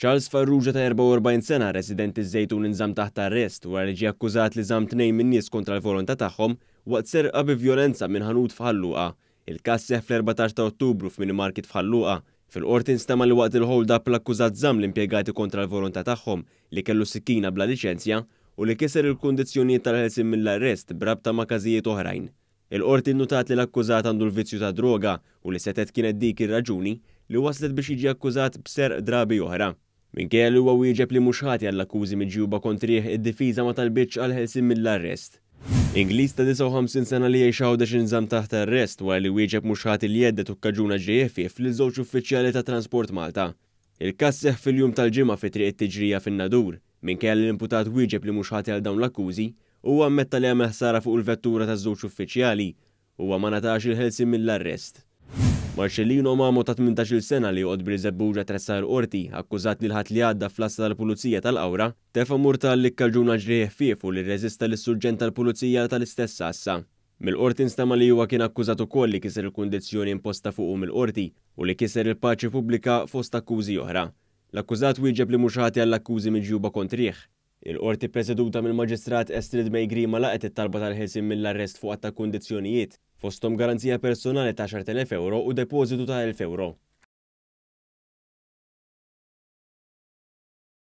Charles Farrugia ta' 44 sena resident iż-Żejtun inżamm taħt arrest wara li ġie akkużat li żamm tnejn min nies kontra l-volontà tagħhom waqt serqa bi vjolenza minn ħanut f'Ħalluqa. Il-każ seħħ fl-14 ta' Ottubru f'Mini Market f'Ħalluqa. Fil-qorti nstema li waqt il-hold-up l-akkużat żamm l-impjegati kontra l-volontà tagħhom li kellu sikkina bla liċenzja u li kiser il-kundizzjonijiet tal-ħelsien mill-arrest brabta ma' każijiet oħrajn. Il-qorti nnutat li l-akkużat għandu l-vizzju ta' droga u li setet kienet dik ir-raġuni li waslet biex jiġi akkużat b'serq drabi oħra. Minkejja li huwa wieġeb li mhux ħati għall-akkużi miġjuba kontrih id-difiża ma talbitx għal ħelsien mill-arrest. Ingliż ta' 59 sena li jgħix għawdex inżamm taħt arrest wara li wieġeb mhux ħati li jeddet u kkaġuna ġejjef lil żewġ uffiċjali ta' Transport Malta. Il-każ seħħ fil-jum tal-ġimgħa fi triq it-Tiġrija fin-Nadur minkejja li l-imputat wieġeb li mhux ħati għal dawn l-akkużi huwa ammetta li għamel ħsara fuq il-vettura taż-żewġ uffiċjali huwa ma natax il-ħelsien mill-arrest. Marcellino Mamo ta' 18 sena li joqgħod bil-żebbuġa tressa l-qorti akkużat li l-ħadd li għadda fl-asta tal-Pulizija tal-Qawra tefa' murta li kkaġuna ġrieħ fiefu li rreżista lis-surġent tal-Pulizija tal-istess sassa. Mill-qorti nstema li huwa kien akkużat ukoll li kiser il-kundizzjoni imposta fuqu mill-qorti u li kiser il-paċi pubblika fost akkużi oħra. L-akkużat wieġeb li mhux ħati għall-akkużi miġjuba kontrih. Il-qorti preseduta mill-Maġistrat Estrid Mejgri ma laqet it-talba tal-ħelsien mill-arrest fuq ta' kundizzjonijiet fosthom garanzija personali ta' 10,000 euro u depożitu ta' 1,000 euro.